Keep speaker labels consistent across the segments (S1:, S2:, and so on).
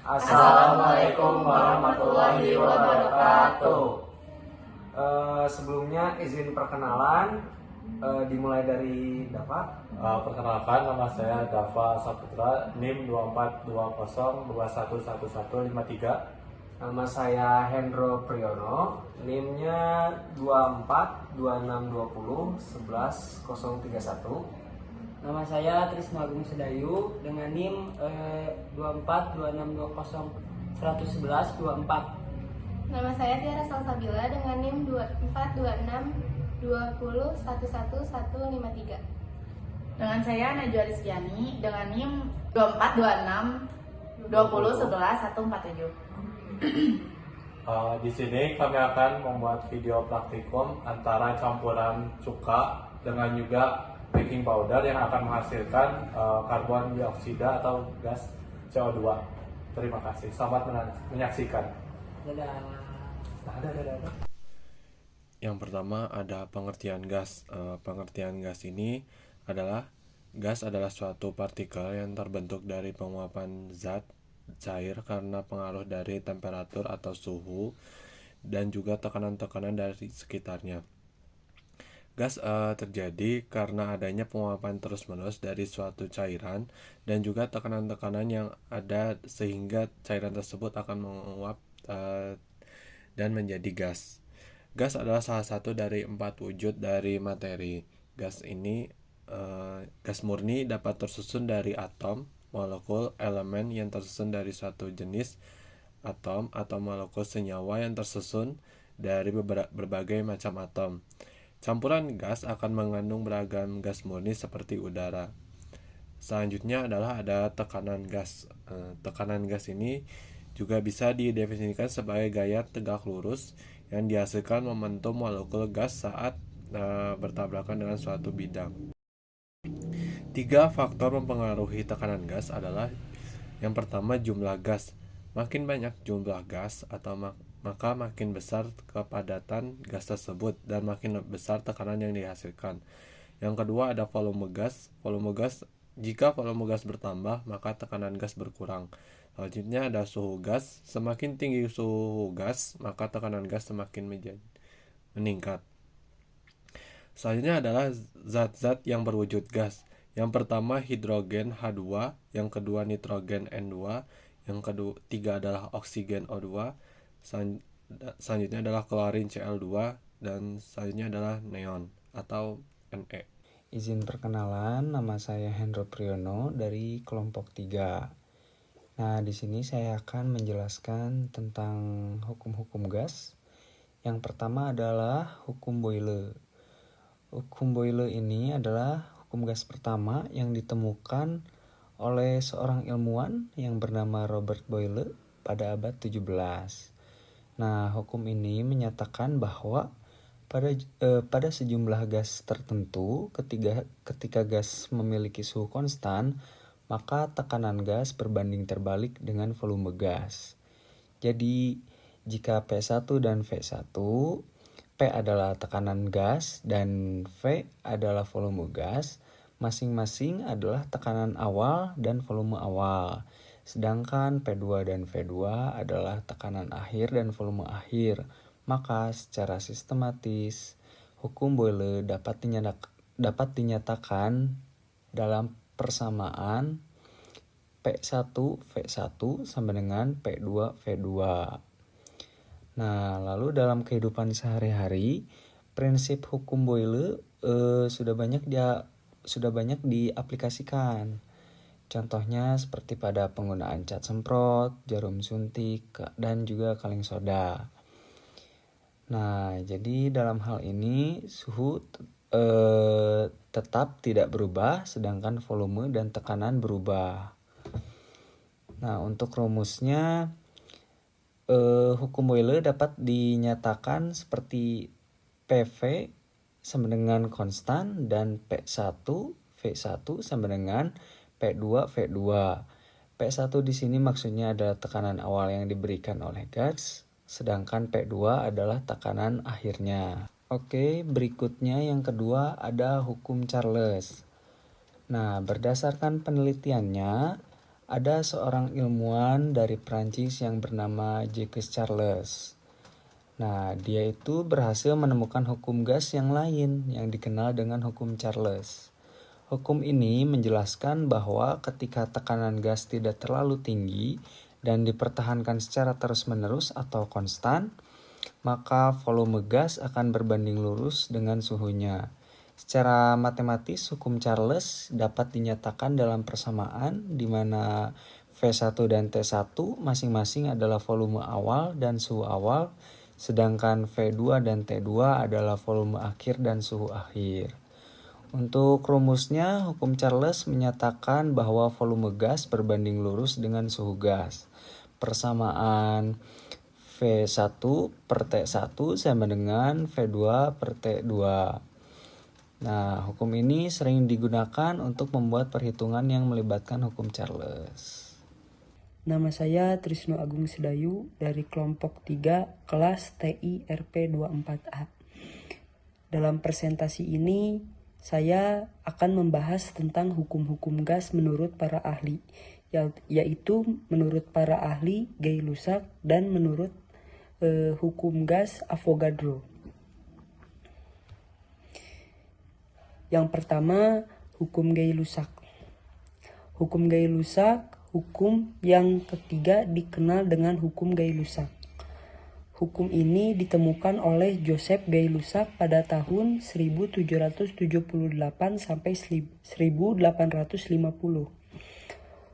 S1: Assalamualaikum warahmatullahi wabarakatuh. Sebelumnya izin perkenalan, dimulai dari Dava.
S2: Perkenalkan, nama saya Dava Saputra, NIM 242021111153.
S1: Nama saya Hendro Priyono, NIM-nya 242620111031.
S3: Nama saya Trisno Agung Sedayu dengan NIM 2426201124.
S4: Nama saya Tiara Salsabila dengan NIM 242620111153.
S5: Dengan saya Najwa Rizkyani dengan NIM 242620111147.
S2: Di sini kami akan membuat video praktikum antara campuran cuka dengan juga baking powder yang akan menghasilkan karbon dioksida atau gas CO2. Terima kasih. Selamat menyaksikan.
S3: Dadah.
S6: Yang pertama ada pengertian gas. Pengertian gas ini adalah gas adalah suatu partikel yang terbentuk dari penguapan zat cair karena pengaruh dari temperatur atau suhu dan juga tekanan-tekanan dari sekitarnya. Gas terjadi karena adanya penguapan terus-menerus dari suatu cairan dan juga tekanan-tekanan yang ada sehingga cairan tersebut akan menguap dan menjadi gas. Gas adalah salah satu dari 4 wujud dari materi. Gas murni dapat tersusun dari atom, molekul, elemen yang tersusun dari suatu jenis atom atau molekul senyawa yang tersusun dari berbagai macam atom. Campuran gas akan mengandung beragam gas murni seperti udara. Selanjutnya adalah ada tekanan gas. Tekanan gas ini juga bisa didefinisikan sebagai gaya tegak lurus yang dihasilkan momentum molekul gas saat bertabrakan dengan suatu bidang. 3 faktor mempengaruhi tekanan gas adalah yang pertama jumlah gas. Makin banyak jumlah gas atau maka makin besar kepadatan gas tersebut dan makin besar tekanan yang dihasilkan. Yang kedua ada volume gas. Jika volume gas bertambah, maka tekanan gas berkurang. Selanjutnya ada suhu gas. Semakin tinggi suhu gas, maka tekanan gas semakin meningkat. Selanjutnya adalah zat-zat yang berwujud gas. Yang pertama hidrogen H2, yang kedua nitrogen N2, yang ketiga adalah oksigen O2, selanjutnya adalah klorin Cl2, dan selanjutnya adalah neon atau Ne.
S1: Izin perkenalan, nama saya Hendro Priyono dari kelompok 3. Nah, di sini saya akan menjelaskan tentang hukum-hukum gas. Yang pertama adalah hukum Boyle. Hukum Boyle ini adalah hukum gas pertama yang ditemukan oleh seorang ilmuwan yang bernama Robert Boyle pada abad 17. Nah, hukum ini menyatakan bahwa pada sejumlah gas tertentu, ketika gas memiliki suhu konstan, maka tekanan gas berbanding terbalik dengan volume gas. Jadi, jika P1 dan V1, P adalah tekanan gas dan V adalah volume gas, masing-masing adalah tekanan awal dan volume awal. Sedangkan P2 dan V2 adalah tekanan akhir dan volume akhir. Maka secara sistematis, hukum Boyle dapat dinyatakan dalam persamaan P1 V1 sama dengan P2 V2. Nah, lalu dalam kehidupan sehari-hari, prinsip hukum Boyle sudah banyak diaplikasikan. Contohnya seperti pada penggunaan cat semprot, jarum suntik, dan juga kaleng soda. Nah, jadi dalam hal ini suhu tetap tidak berubah, sedangkan volume dan tekanan berubah. Nah, untuk rumusnya, hukum Boyle dapat dinyatakan seperti PV sama dengan konstan dan P1 V1 sama dengan P2 V2. P1 di sini maksudnya adalah tekanan awal yang diberikan oleh gas, sedangkan P2 adalah tekanan akhirnya. Oke, berikutnya yang kedua ada hukum Charles. Nah, berdasarkan penelitiannya, Ada seorang ilmuwan dari Prancis yang bernama Jacques Charles. Nah, dia itu berhasil menemukan hukum gas yang lain yang dikenal dengan hukum Charles. Hukum ini menjelaskan bahwa ketika tekanan gas tidak terlalu tinggi dan dipertahankan secara terus-menerus atau konstan, maka volume gas akan berbanding lurus dengan suhunya. Secara matematis, hukum Charles dapat dinyatakan dalam persamaan di mana V1 dan T1 masing-masing adalah volume awal dan suhu awal, sedangkan V2 dan T2 adalah volume akhir dan suhu akhir. Untuk rumusnya, hukum Charles menyatakan bahwa volume gas berbanding lurus dengan suhu gas. Persamaan V1 per T1 sama dengan V2 per T2. Nah, hukum ini sering digunakan untuk membuat perhitungan yang melibatkan hukum Charles.
S3: Nama saya Trisno Agung Sedayu dari kelompok 3 kelas TI RP 24A. Dalam presentasi ini, saya akan membahas tentang hukum-hukum gas menurut para ahli, yaitu menurut para ahli Gay-Lussac dan menurut hukum gas Avogadro. Yang pertama, hukum Gay-Lussac. Hukum Gay-Lussac, hukum yang ketiga dikenal dengan hukum Gay-Lussac. Hukum ini ditemukan oleh Joseph Gay-Lussac pada tahun 1778 sampai 1850.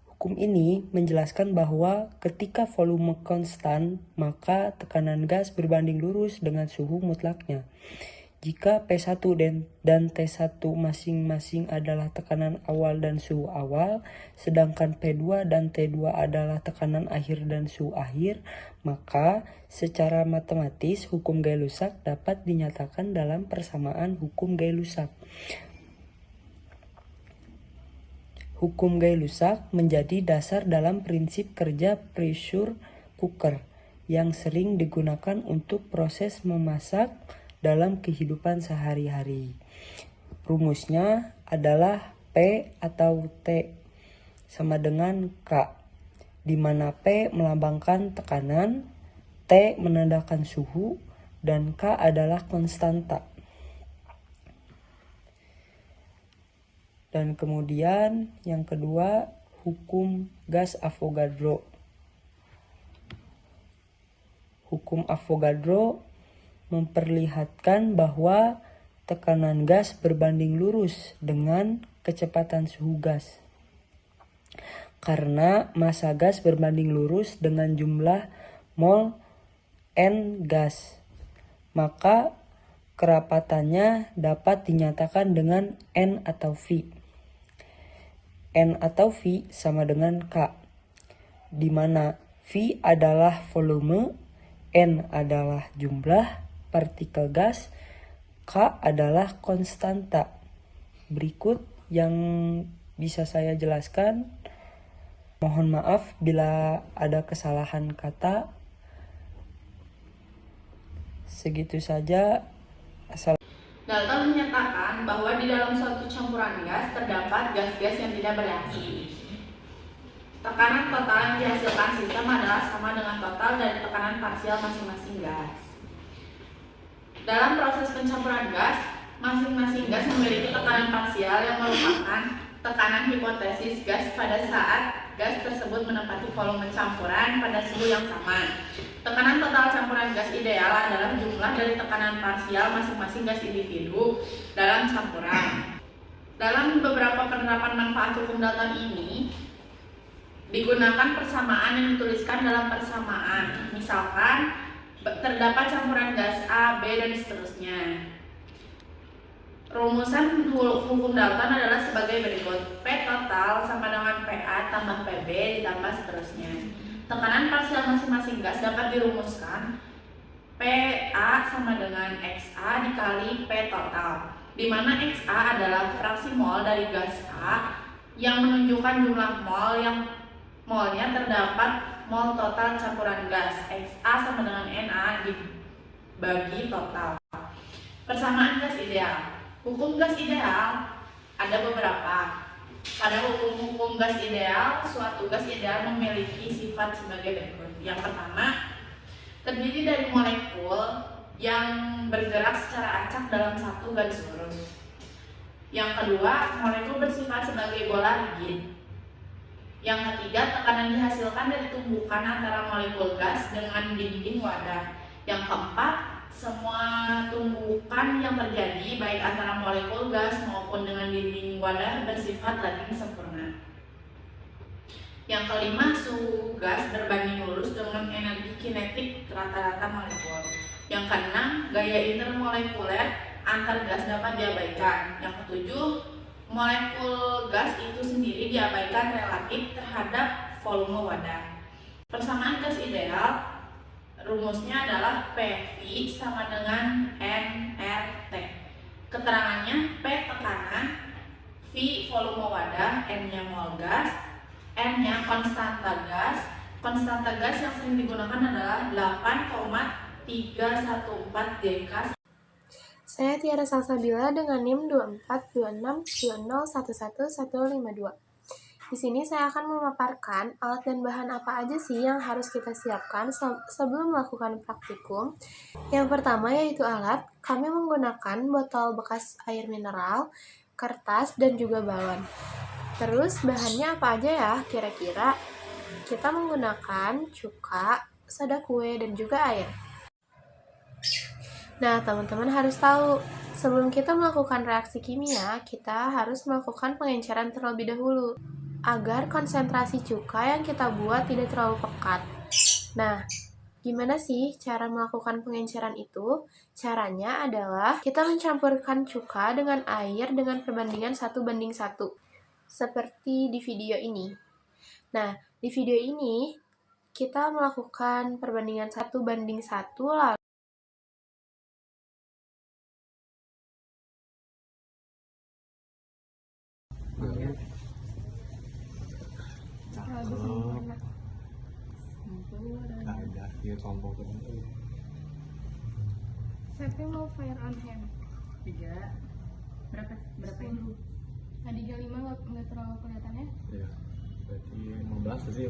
S3: Hukum ini menjelaskan bahwa ketika volume konstan, maka tekanan gas berbanding lurus dengan suhu mutlaknya. Jika P1 dan T1 masing-masing adalah tekanan awal dan suhu awal, sedangkan P2 dan T2 adalah tekanan akhir dan suhu akhir, maka secara matematis hukum Gay-Lussac dapat dinyatakan dalam persamaan hukum Gay-Lussac. Hukum Gay-Lussac menjadi dasar dalam prinsip kerja pressure cooker yang sering digunakan untuk proses memasak dalam kehidupan sehari-hari. Rumusnya adalah P atau T sama dengan K, di mana P melambangkan tekanan, T menandakan suhu, dan K adalah konstanta. Dan kemudian yang kedua, hukum gas Avogadro. Hukum Avogadro memperlihatkan bahwa tekanan gas berbanding lurus dengan kecepatan suhu gas. Karena massa gas berbanding lurus dengan jumlah mol N gas, maka kerapatannya dapat dinyatakan dengan N atau V. N atau V sama dengan K, di mana V adalah volume, N adalah jumlah partikel gas, K adalah konstanta. Berikut yang bisa saya jelaskan. Mohon maaf bila ada kesalahan kata. Segitu saja.
S5: Dalton menyatakan bahwa di dalam suatu campuran gas terdapat gas-gas yang tidak bereaksi. Tekanan total yang dihasilkan sistem adalah sama dengan total dari tekanan parsial masing-masing gas. Dalam proses pencampuran gas, masing-masing gas memiliki tekanan parsial yang merupakan tekanan hipotesis gas pada saat gas tersebut menempati volume campuran pada suhu yang sama. Tekanan total campuran gas ideal adalah jumlah dari tekanan parsial masing-masing gas individu dalam campuran. Dalam beberapa penerapan manfaat hukum Dalton ini, digunakan persamaan yang dituliskan dalam persamaan. Misalkan, terdapat campuran gas A, B, dan seterusnya. Rumusan hukum Dalton adalah sebagai berikut. P total sama dengan PA tambah PB ditambah seterusnya. Tekanan parsial masing-masing gas dapat dirumuskan PA sama dengan XA dikali P total, di mana XA adalah fraksi mol dari gas A yang menunjukkan jumlah mol yang molnya terdapat mol total campuran gas. XA sama dengan Na dibagi total. Persamaan gas ideal. Hukum gas ideal ada beberapa. Pada hukum-hukum gas ideal, suatu gas ideal memiliki sifat sebagai berikut. Yang pertama, terdiri dari molekul yang bergerak secara acak dalam satu garis lurus. Yang kedua, molekul bersifat sebagai bola rigid. Yang ketiga, tekanan dihasilkan dari tumbukan antara molekul gas dengan dinding wadah. Yang keempat, semua tumbukan yang terjadi baik antara molekul gas maupun dengan dinding wadah bersifat lazim sempurna. Yang kelima, suhu gas berbanding lurus dengan energi kinetik rata-rata molekul. Yang keenam, gaya intermolekuler antar gas dapat diabaikan. Yang ketujuh, molekul gas itu sendiri diabaikan relatif terhadap volume wadah. Persamaan gas ideal rumusnya adalah PV sama dengan nRT. Keterangannya P tekanan, V volume wadah, N-nya mol gas, N-nya konstanta gas. Konstanta gas yang sering digunakan adalah 8,314 Dk.
S4: Saya Tiara Salsabila dengan NIM 242620111152. Di sini saya akan memaparkan alat dan bahan apa aja sih yang harus kita siapkan sebelum melakukan praktikum. Yang pertama yaitu alat. Kami menggunakan botol bekas air mineral, kertas, dan juga balon. Terus bahannya apa aja ya kira-kira? Kita menggunakan cuka, soda kue, dan juga air. Nah, teman-teman harus tahu, sebelum kita melakukan reaksi kimia, kita harus melakukan pengenceran terlebih dahulu, agar konsentrasi cuka yang kita buat tidak terlalu pekat. Nah, gimana sih cara melakukan pengenceran itu? Caranya adalah kita mencampurkan cuka dengan air dengan perbandingan 1:1, seperti di video ini. Nah, di video ini kita melakukan perbandingan 1:1 lalu
S7: Saya mau fire on hand.
S5: 3. Berapa ini?
S7: Tadi 35 nggak terlalu kelihatan ya?
S6: Iya, berarti 15 tadi ya.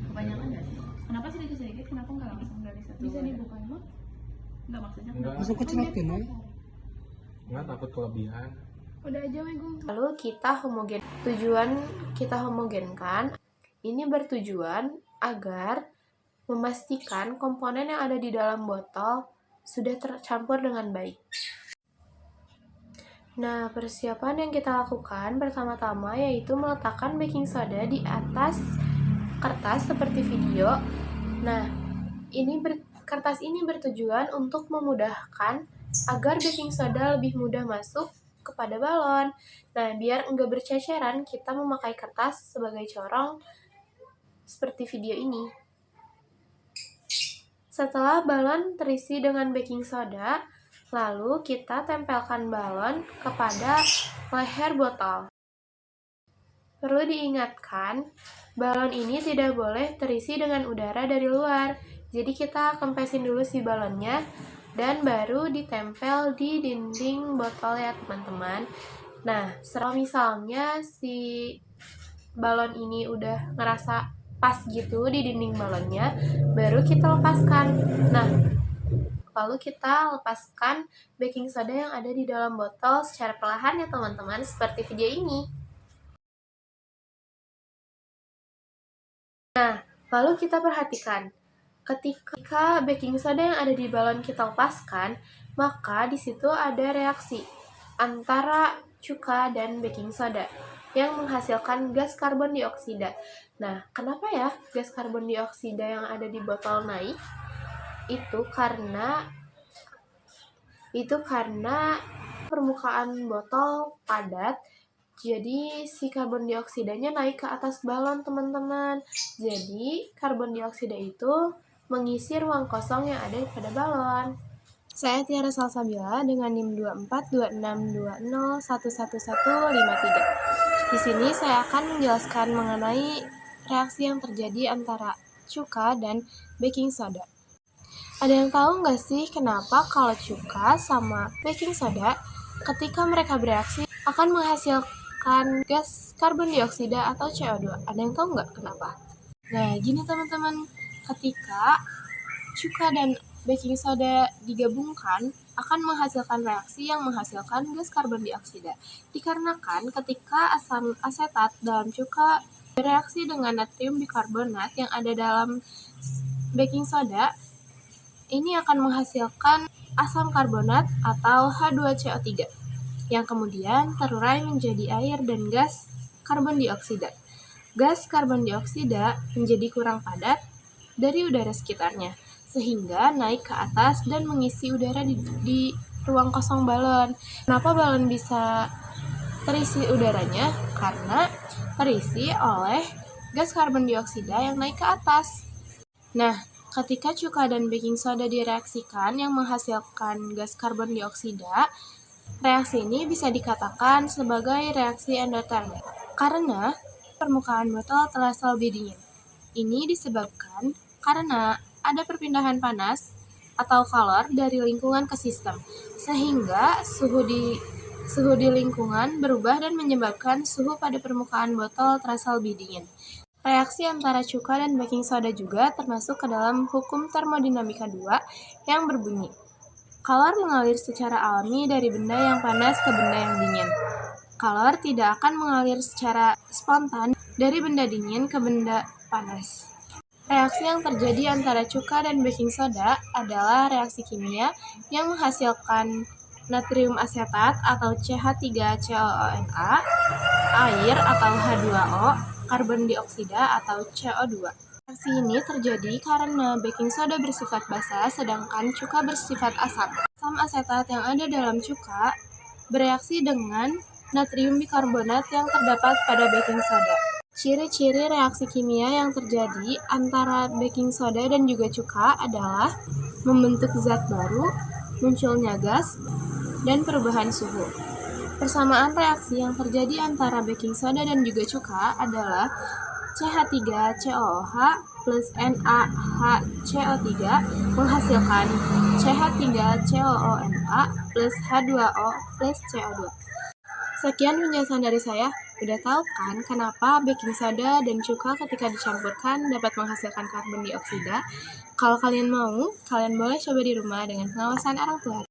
S5: Kebanyakan nggak sih? Kenapa sedikit-sedikit? Kenapa nggak langsung dari satu?
S7: Bisa dibuka emang?
S5: Nggak, maksudnya
S6: Enggak,
S3: Langsung kecelakin ya.
S6: enggak takut kelebihan.
S7: Udah aja weh gue.
S4: lalu kita homogenkan. Ini bertujuan agar memastikan komponen yang ada di dalam botol sudah tercampur dengan baik. Nah, persiapan yang kita lakukan pertama-tama yaitu meletakkan baking soda di atas kertas seperti video. Nah, kertas ini bertujuan untuk memudahkan agar baking soda lebih mudah masuk kepada balon. Nah, biar enggak berceceran, kita memakai kertas sebagai corong seperti video ini. Setelah balon terisi dengan baking soda, lalu kita tempelkan balon kepada leher botol. Perlu diingatkan, balon ini tidak boleh terisi dengan udara dari luar. Jadi kita kempesin dulu si balonnya dan baru ditempel di dinding botol ya teman-teman. Nah, kalau misalnya si balon ini udah ngerasa pas gitu di dinding balonnya, baru kita lepaskan. Nah, lalu kita lepaskan baking soda yang ada di dalam botol secara perlahan ya teman-teman, seperti video ini. Nah, lalu kita perhatikan, ketika baking soda yang ada di balon kita lepaskan, maka di situ ada reaksi antara cuka dan baking soda yang menghasilkan gas karbon dioksida. Nah, kenapa ya gas karbon dioksida yang ada di botol naik? Itu karena permukaan botol padat, jadi si karbon dioksidanya naik ke atas balon teman-teman. Jadi karbon dioksida itu mengisi ruang kosong yang ada pada balon. Saya Tiara Salsabila dengan NIM 242620111153. Di sini saya akan menjelaskan mengenai reaksi yang terjadi antara cuka dan baking soda. Ada yang tahu nggak sih kenapa kalau cuka sama baking soda ketika mereka bereaksi akan menghasilkan gas karbon dioksida atau CO2. Ada yang tahu nggak kenapa? Nah, gini teman-teman, ketika cuka dan baking soda digabungkan akan menghasilkan reaksi yang menghasilkan gas karbon dioksida. Dikarenakan ketika asam asetat dalam cuka bereaksi dengan natrium bikarbonat yang ada dalam baking soda, ini akan menghasilkan asam karbonat atau H2CO3 yang kemudian terurai menjadi air dan gas karbon dioksida. Gas karbon dioksida menjadi kurang padat dari udara sekitarnya, sehingga naik ke atas dan mengisi udara di ruang kosong balon. Kenapa balon bisa terisi udaranya? Karena terisi oleh gas karbon dioksida yang naik ke atas. Nah, ketika cuka dan baking soda direaksikan yang menghasilkan gas karbon dioksida, reaksi ini bisa dikatakan sebagai reaksi endotermik karena permukaan botol terasa lebih dingin. Ini disebabkan karena ada perpindahan panas atau kalor dari lingkungan ke sistem, sehingga suhu di lingkungan berubah dan menyebabkan suhu pada permukaan botol terasa lebih dingin. Reaksi antara cuka dan baking soda juga termasuk ke dalam hukum termodinamika 2 yang berbunyi, kalor mengalir secara alami dari benda yang panas ke benda yang dingin. Kalor tidak akan mengalir secara spontan dari benda dingin ke benda panas. Reaksi yang terjadi antara cuka dan baking soda adalah reaksi kimia yang menghasilkan natrium asetat atau CH3COONA, air atau H2O, karbon dioksida atau CO2. Reaksi ini terjadi karena baking soda bersifat basa sedangkan cuka bersifat asam. Asam asetat yang ada dalam cuka bereaksi dengan natrium bikarbonat yang terdapat pada baking soda. Ciri-ciri reaksi kimia yang terjadi antara baking soda dan juga cuka adalah membentuk zat baru, munculnya gas, dan perubahan suhu. Persamaan reaksi yang terjadi antara baking soda dan juga cuka adalah CH3COOH plus NaHCO3 menghasilkan CH3COONA plus H2O plus CO2. Sekian penjelasan dari saya. Udah tahu kan kenapa baking soda dan cuka ketika dicampurkan dapat menghasilkan karbon dioksida? Kalau kalian mau, kalian boleh coba di rumah dengan pengawasan orang tua.